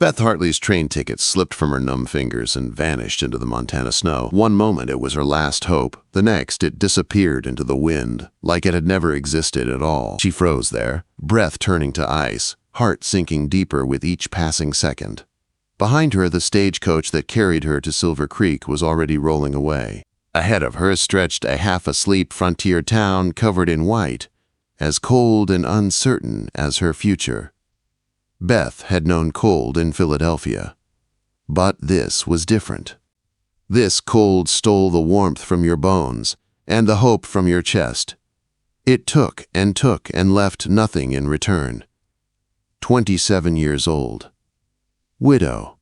Beth Hartley's train ticket slipped from her numb fingers and vanished into the Montana snow. One moment it was her last hope, the next it disappeared into the wind, like it had never existed at all. She froze there, breath turning to ice, heart sinking deeper with each passing second. Behind her, the stagecoach that carried her to Silver Creek was already rolling away. Ahead of her stretched a half-asleep frontier town covered in white, as cold and uncertain as her future. Beth had known cold in Philadelphia, but this was different. This cold stole the warmth from your bones and the hope from your chest. It took and left nothing in return. 27 years old. Widow.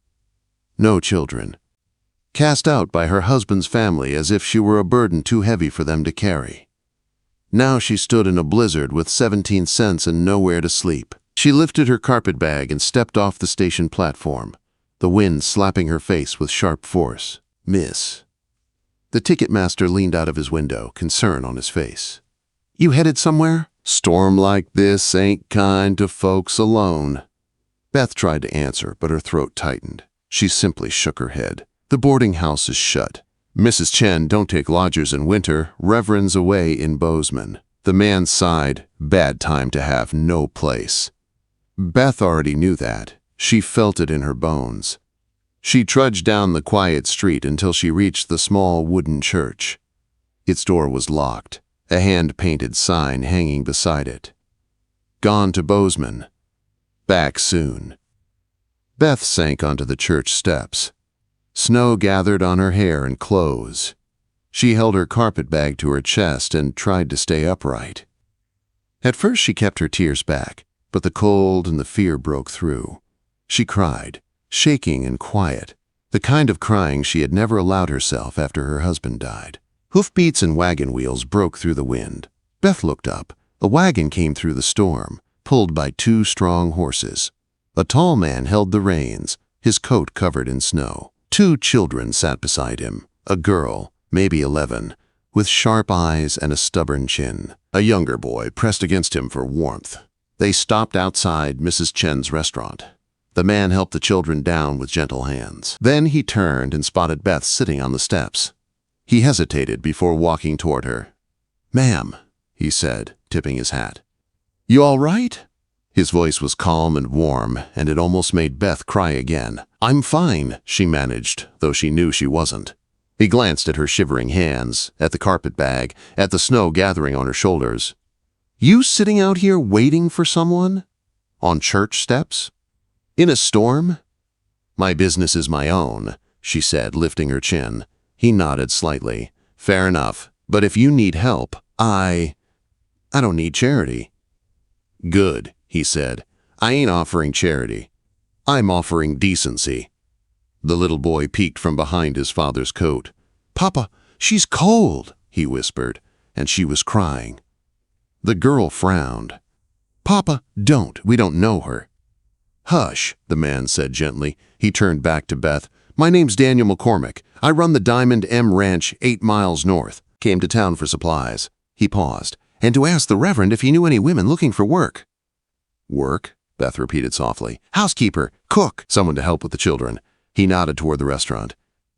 No children. Cast out by her husband's family as if she were a burden too heavy for them to carry. Now she stood in a blizzard with 17 cents and nowhere to sleep. She lifted her carpet bag and stepped off the station platform, the wind slapping her face with sharp force. Miss. The ticket master leaned out of his window, concern on his face. You headed somewhere? Storm like this ain't kind to folks alone. Beth tried to answer, but her throat tightened. She simply shook her head. The boarding house is shut. Mrs. Chen don't take lodgers in winter, reverends away in Bozeman. The man sighed, bad time to have no place. Beth already knew that. She felt it in her bones. She trudged down the quiet street until she reached the small wooden church. Its door was locked, a hand-painted sign hanging beside it. Gone to Bozeman. Back soon. Beth sank onto the church steps. Snow gathered on her hair and clothes. She held her carpet bag to her chest and tried to stay upright. At first she kept her tears back, but the cold and the fear broke through. She cried, shaking and quiet, the kind of crying she had never allowed herself after her husband died. Hoofbeats and wagon wheels broke through the wind. Beth looked up. A wagon came through the storm, pulled by 2 strong horses. A tall man held the reins, his coat covered in snow. 2 children sat beside him, a girl, maybe 11, with sharp eyes and a stubborn chin. A younger boy pressed against him for warmth. They stopped outside Mrs. Chen's restaurant. The man helped the children down with gentle hands. Then he turned and spotted Beth sitting on the steps. He hesitated before walking toward her. "Ma'am," he said, tipping his hat. "You all right?" His voice was calm and warm, and it almost made Beth cry again. "I'm fine," she managed, though she knew she wasn't. He glanced at her shivering hands, at the carpet bag, at the snow gathering on her shoulders. "You sitting out here waiting for someone? On church steps? In a storm?" "My business is my own," she said, lifting her chin. He nodded slightly. "Fair enough. But if you need help, I don't need charity." "Good," he said. "I ain't offering charity. I'm offering decency." The little boy peeked from behind his father's coat. "Papa, she's cold," he whispered, and she was crying. The girl frowned. "Papa, don't. We don't know her." "Hush," the man said gently. He turned back to Beth. "My name's Daniel McCormick. I run the Diamond M Ranch 8 miles north. Came to town for supplies." He paused. "And to ask the Reverend if he knew any women looking for work." "Work?" Beth repeated softly. "Housekeeper, cook, someone to help with the children." He nodded toward the restaurant.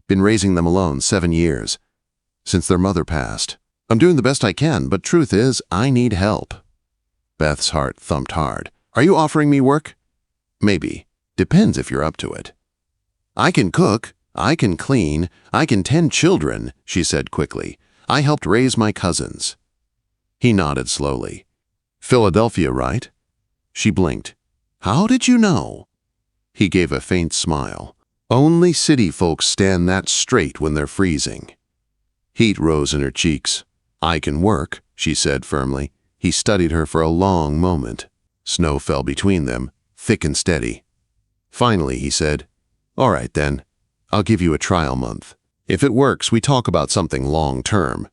"Been raising them alone 7 years. Since their mother passed. I'm doing the best I can, but truth is, I need help." Beth's heart thumped hard. "Are you offering me work?" "Maybe. Depends if you're up to it." "I can cook. I can clean. I can tend children," she said quickly. "I helped raise my cousins." He nodded slowly. "Philadelphia, right?" She blinked. "How did you know?" He gave a faint smile. "Only city folks stand that straight when they're freezing." Heat rose in her cheeks. "I can work," she said firmly. He studied her for a long moment. Snow fell between them, thick and steady. Finally, he said, "All right then. I'll give you a trial month. If it works, we talk about something long-term."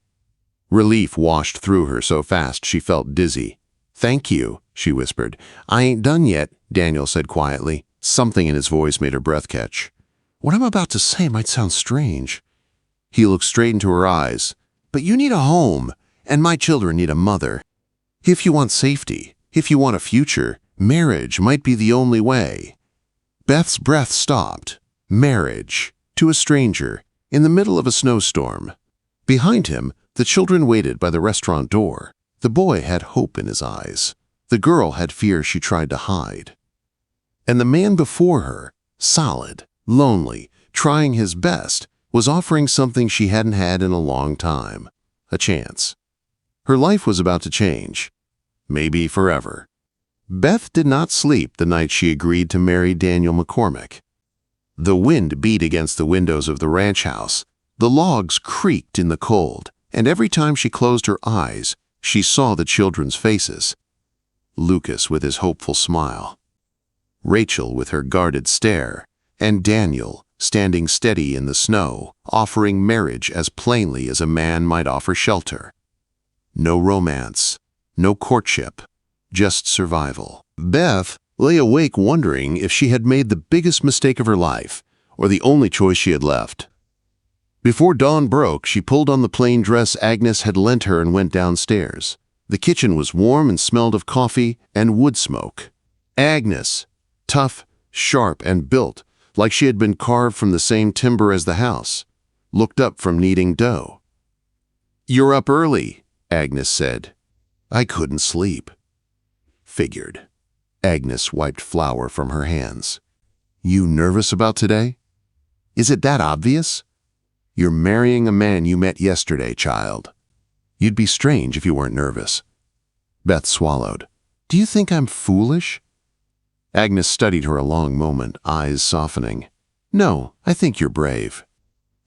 Relief washed through her so fast she felt dizzy. "Thank you," she whispered. "I ain't done yet," Daniel said quietly. Something in his voice made her breath catch. "What I'm about to say might sound strange." He looked straight into her eyes. "But you need a home, and my children need a mother. If you want safety, if you want a future, marriage might be the only way." Beth's breath stopped. Marriage, to a stranger, in the middle of a snowstorm. Behind him, the children waited by the restaurant door. The boy had hope in his eyes. The girl had fear she tried to hide. And the man before her, solid, lonely, trying his best, was offering something she hadn't had in a long time. A chance. Her life was about to change. Maybe forever. Beth did not sleep the night she agreed to marry Daniel McCormick. The wind beat against the windows of the ranch house. The logs creaked in the cold, and every time she closed her eyes, she saw the children's faces. Lucas with his hopeful smile, Rachel with her guarded stare, and Daniel standing steady in the snow, offering marriage as plainly as a man might offer shelter. No romance, no courtship, just survival. Beth lay awake wondering if she had made the biggest mistake of her life, or the only choice she had left. Before dawn broke, she pulled on the plain dress Agnes had lent her and went downstairs. The kitchen was warm and smelled of coffee and wood smoke. Agnes, tough, sharp, and built, like she had been carved from the same timber as the house, looked up from kneading dough. "You're up early," Agnes said. "I couldn't sleep." Figured. Agnes wiped flour from her hands. "You nervous about today? Is it that obvious? You're marrying a man you met yesterday, child. You'd be strange if you weren't nervous." Beth swallowed. "Do you think I'm foolish?" Agnes studied her a long moment, eyes softening. "No, I think you're brave.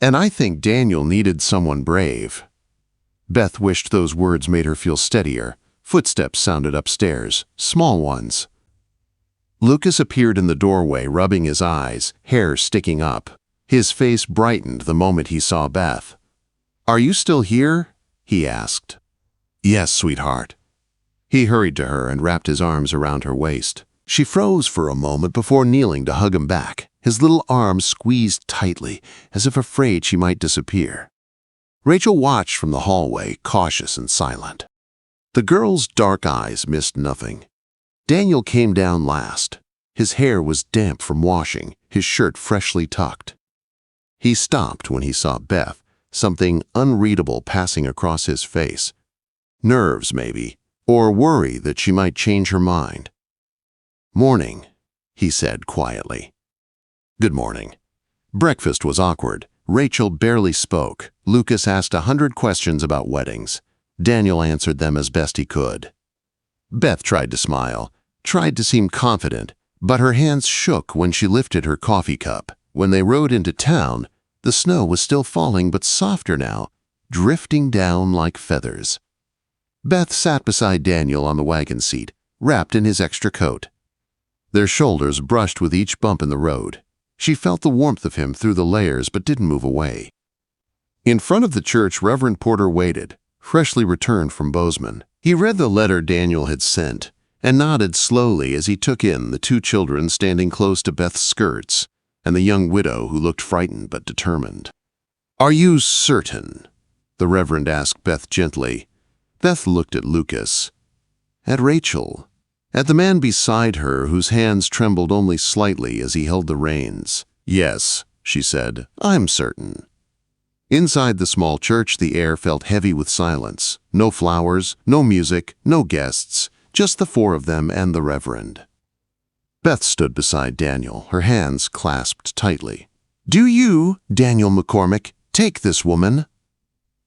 And I think Daniel needed someone brave." Beth wished those words made her feel steadier. Footsteps sounded upstairs, small ones. Lucas appeared in the doorway, rubbing his eyes, hair sticking up. His face brightened the moment he saw Beth. "Are you still here?" he asked. "Yes, sweetheart." He hurried to her and wrapped his arms around her waist. She froze for a moment before kneeling to hug him back, his little arms squeezed tightly, as if afraid she might disappear. Rachel watched from the hallway, cautious and silent. The girl's dark eyes missed nothing. Daniel came down last. His hair was damp from washing, his shirt freshly tucked. He stopped when he saw Beth, something unreadable passing across his face. Nerves, maybe, or worry that she might change her mind. "Morning," he said quietly. "Good morning." Breakfast was awkward. Rachel barely spoke. Lucas asked 100 questions about weddings. Daniel answered them as best he could. Beth tried to smile, tried to seem confident, but her hands shook when she lifted her coffee cup. When they rode into town, the snow was still falling but softer now, drifting down like feathers. Beth sat beside Daniel on the wagon seat, wrapped in his extra coat. Their shoulders brushed with each bump in the road. She felt the warmth of him through the layers but didn't move away. In front of the church, Reverend Porter waited, freshly returned from Bozeman. He read the letter Daniel had sent and nodded slowly as he took in the two children standing close to Beth's skirts and the young widow who looked frightened but determined. "Are you certain?" the Reverend asked Beth gently. Beth looked at Lucas, at Rachel, at the man beside her whose hands trembled only slightly as he held the reins. "Yes," she said, "I'm certain." Inside the small church, the air felt heavy with silence. No flowers, no music, no guests, just the four of them and the Reverend. Beth stood beside Daniel, her hands clasped tightly. "Do you, Daniel McCormick, take this woman?"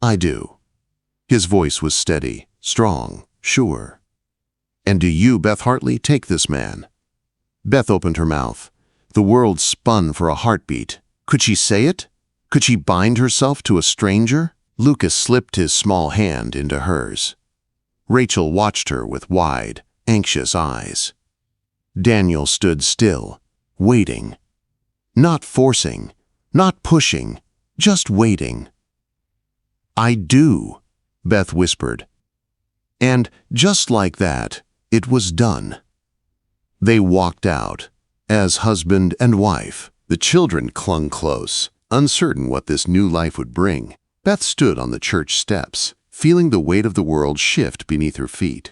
"I do." His voice was steady, strong, sure. "And do you, Beth Hartley, take this man?" Beth opened her mouth. The world spun for a heartbeat. Could she say it? Could she bind herself to a stranger? Lucas slipped his small hand into hers. Rachel watched her with wide, anxious eyes. Daniel stood still, waiting. Not forcing, not pushing, just waiting. "I do," Beth whispered. And just like that, it was done. They walked out, as husband and wife. The children clung close, uncertain what this new life would bring. Beth stood on the church steps, feeling the weight of the world shift beneath her feet.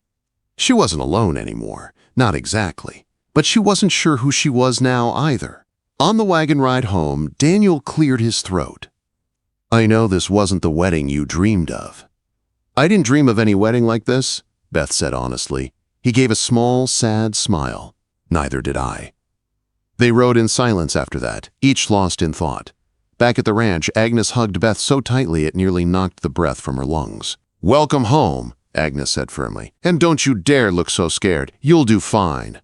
She wasn't alone anymore, not exactly, But she wasn't sure who she was now either. On the wagon ride home, Daniel cleared his throat. "I know this wasn't the wedding you dreamed of." "I didn't dream of any wedding like this," Beth said honestly. He gave a small, sad smile. "Neither did I." They rode in silence after that, each lost in thought. Back at the ranch, Agnes hugged Beth so tightly it nearly knocked the breath from her lungs. "Welcome home," Agnes said firmly. "And don't you dare look so scared. You'll do fine."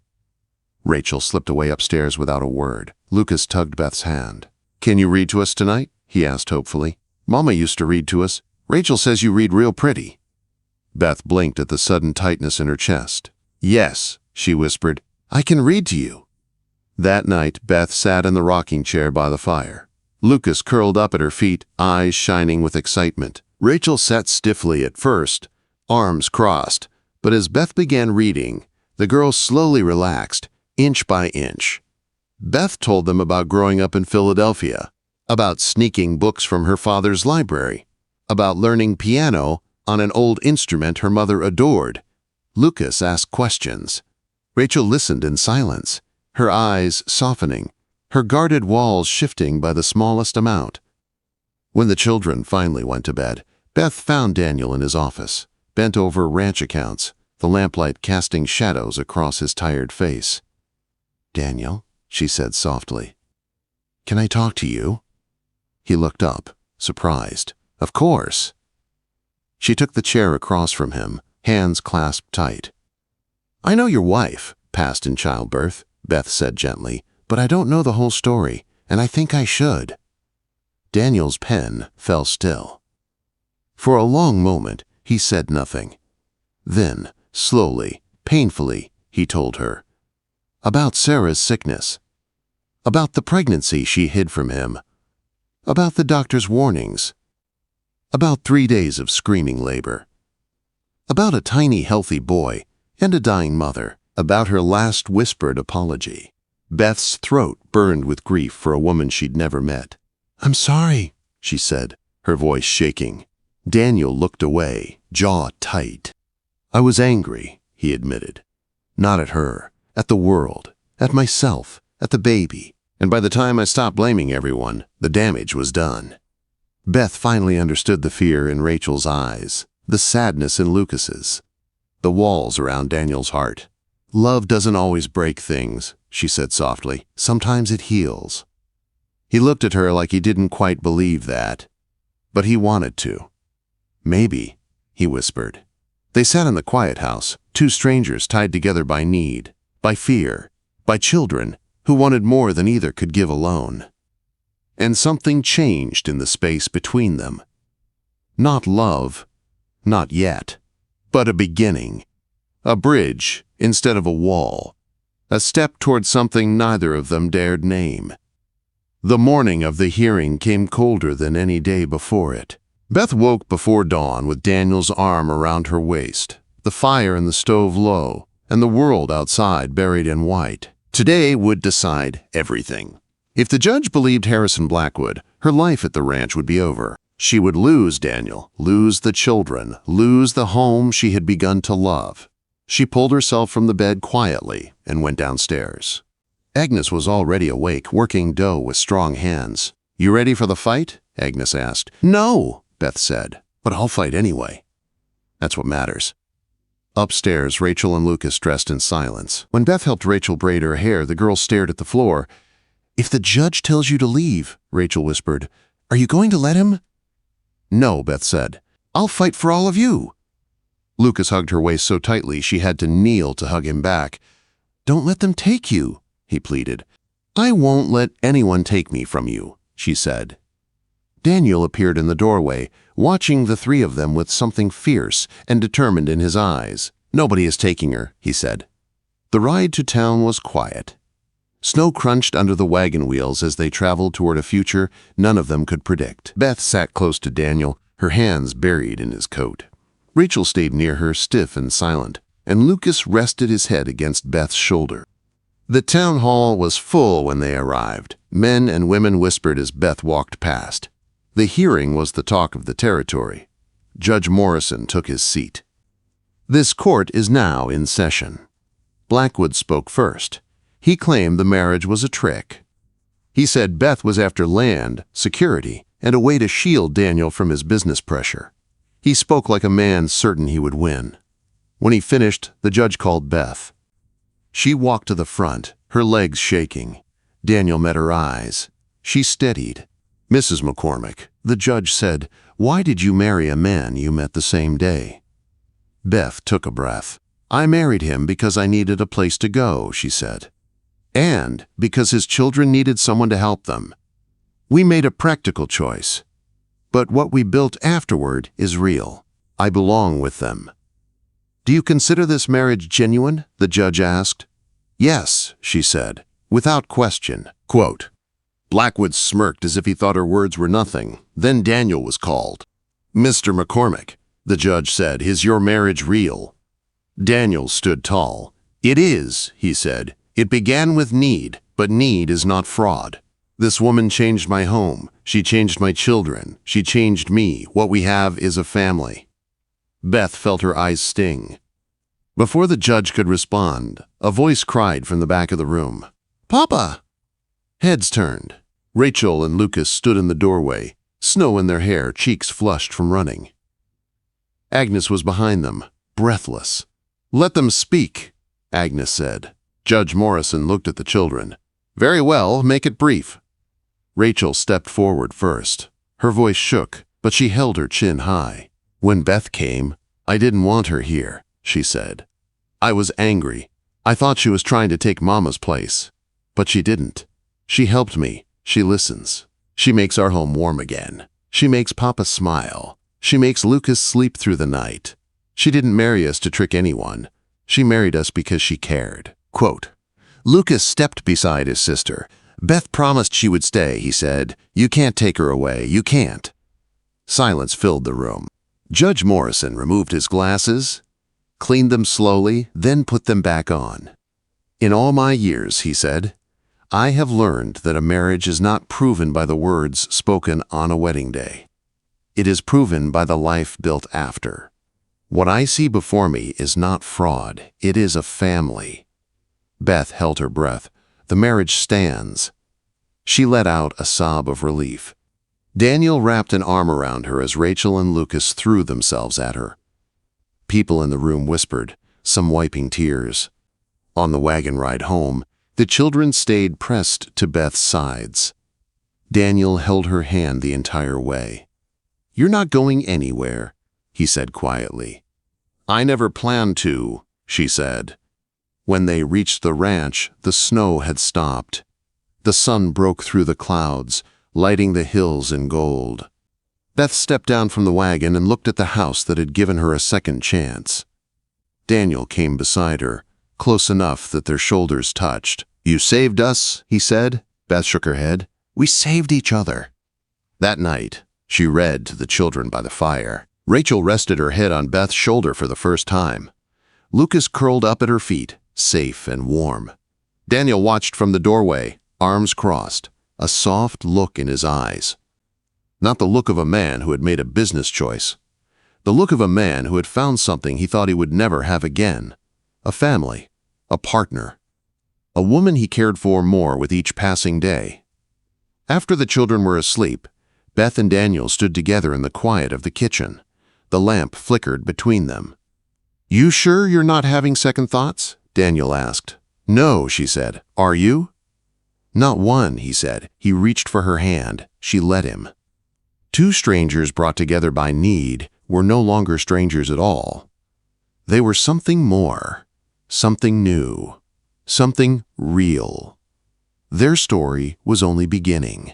Rachel slipped away upstairs without a word. Lucas tugged Beth's hand. "Can you read to us tonight?" he asked hopefully. "Mama used to read to us. Rachel says you read real pretty." Beth blinked at the sudden tightness in her chest. "Yes," she whispered, "I can read to you." That night, Beth sat in the rocking chair by the fire. Lucas curled up at her feet, eyes shining with excitement. Rachel sat stiffly at first, arms crossed, but as Beth began reading, the girl slowly relaxed, inch by inch. Beth told them about growing up in Philadelphia, about sneaking books from her father's library, about learning piano on an old instrument her mother adored. Lucas asked questions. Rachel listened in silence, her eyes softening, her guarded walls shifting by the smallest amount. When the children finally went to bed, Beth found Daniel in his office, bent over ranch accounts, the lamplight casting shadows across his tired face. "Daniel," she said softly, "can I talk to you?" He looked up, surprised. "Of course." She took the chair across from him, hands clasped tight. "I know your wife passed in childbirth," Beth said gently, "but I don't know the whole story, and I think I should." Daniel's pen fell still. For a long moment, he said nothing. Then, slowly, painfully, he told her. About Sarah's sickness. About the pregnancy she hid from him. About the doctor's warnings. About 3 days of screaming labor. About a tiny healthy boy and a dying mother. About her last whispered apology. Beth's throat burned with grief for a woman she'd never met. "I'm sorry," she said, her voice shaking. Daniel looked away, jaw tight. "I was angry," he admitted. "Not at her, at the world, at myself, at the baby. And by the time I stopped blaming everyone, the damage was done." Beth finally understood the fear in Rachel's eyes, the sadness in Lucas's, the walls around Daniel's heart. "Love doesn't always break things," she said softly. "Sometimes it heals." He looked at her like he didn't quite believe that, but he wanted to. "Maybe," he whispered. They sat in the quiet house, two strangers tied together by need, by fear, by children who wanted more than either could give alone. And something changed in the space between them. Not love, not yet, but a beginning. A bridge instead of a wall. A step toward something neither of them dared name. The morning of the hearing came colder than any day before it. Beth woke before dawn with Daniel's arm around her waist, the fire in the stove low, and the world outside buried in white. Today would decide everything. If the judge believed Harrison Blackwood, her life at the ranch would be over. She would lose Daniel, lose the children, lose the home she had begun to love. She pulled herself from the bed quietly and went downstairs. Agnes was already awake, working dough with strong hands. "You ready for the fight?" Agnes asked. "No," Beth said, "but I'll fight anyway." That's what matters. Upstairs, Rachel and Lucas dressed in silence. When Beth helped Rachel braid her hair, the girl stared at the floor. "If the judge tells you to leave," Rachel whispered, "are you going to let him?" "No," Beth said. "I'll fight for all of you." Lucas hugged her waist so tightly she had to kneel to hug him back. "Don't let them take you," he pleaded. "I won't let anyone take me from you," she said. Daniel appeared in the doorway, watching the three of them with something fierce and determined in his eyes. "Nobody is taking her," he said. The ride to town was quiet. Snow crunched under the wagon wheels as they traveled toward a future none of them could predict. Beth sat close to Daniel, her hands buried in his coat. Rachel stayed near her, stiff and silent, and Lucas rested his head against Beth's shoulder. The town hall was full when they arrived. Men and women whispered as Beth walked past. The hearing was the talk of the territory. Judge Morrison took his seat. "This court is now in session." Blackwood spoke first. He claimed the marriage was a trick. He said Beth was after land, security, and a way to shield Daniel from his business pressure. He spoke like a man certain he would win. When he finished, the judge called Beth. She walked to the front, her legs shaking. Daniel met her eyes. She steadied. "Mrs. McCormick," the judge said, "why did you marry a man you met the same day?" Beth took a breath. "I married him because I needed a place to go," she said. "And because his children needed someone to help them. We made a practical choice. But what we built afterward is real. I belong with them." "Do you consider this marriage genuine?" the judge asked. "Yes," she said, without question. Quote, Blackwood smirked as if he thought her words were nothing. Then Daniel was called. "Mr. McCormick," the judge said, "is your marriage real?" Daniel stood tall. "It is," he said. "It began with need, but need is not fraud. This woman changed my home. She changed my children. She changed me. What we have is a family." Beth felt her eyes sting. Before the judge could respond, a voice cried from the back of the room, "Papa!" Heads turned. Rachel and Lucas stood in the doorway, snow in their hair, cheeks flushed from running. Agnes was behind them, breathless. "Let them speak," Agnes said. Judge Morrison looked at the children. "Very well, make it brief." Rachel stepped forward first. Her voice shook, but she held her chin high. "When Beth came, I didn't want her here," she said. "I was angry. I thought she was trying to take Mama's place. But she didn't. She helped me. She listens. She makes our home warm again. She makes Papa smile. She makes Lucas sleep through the night. She didn't marry us to trick anyone. She married us because she cared." Quote, Lucas stepped beside his sister. "Beth promised she would stay," he said. "You can't take her away. You can't." Silence filled the room. Judge Morrison removed his glasses, cleaned them slowly, then put them back on. "In all my years," he said, "I have learned that a marriage is not proven by the words spoken on a wedding day. It is proven by the life built after. What I see before me is not fraud. It is a family." Beth held her breath. "The marriage stands." She let out a sob of relief. Daniel wrapped an arm around her as Rachel and Lucas threw themselves at her. People in the room whispered, some wiping tears. On the wagon ride home, the children stayed pressed to Beth's sides. Daniel held her hand the entire way. "You're not going anywhere," he said quietly. "I never planned to," she said. When they reached the ranch, the snow had stopped. The sun broke through the clouds, lighting the hills in gold. Beth stepped down from the wagon and looked at the house that had given her a second chance. Daniel came beside her, close enough that their shoulders touched. "You saved us," he said. Beth shook her head. "We saved each other." That night, she read to the children by the fire. Rachel rested her head on Beth's shoulder for the first time. Lucas curled up at her feet, safe and warm. Daniel watched from the doorway, arms crossed, a soft look in his eyes. Not the look of a man who had made a business choice. The look of a man who had found something he thought he would never have again. A family, a partner, a woman he cared for more with each passing day. After the children were asleep, Beth and Daniel stood together in the quiet of the kitchen. The lamp flickered between them. "You sure you're not having second thoughts?" Daniel asked. "No," she said. "Are you?" "Not one," he said. He reached for her hand. She let him. Two strangers brought together by need were no longer strangers at all. They were something more, something new, something real. Their story was only beginning.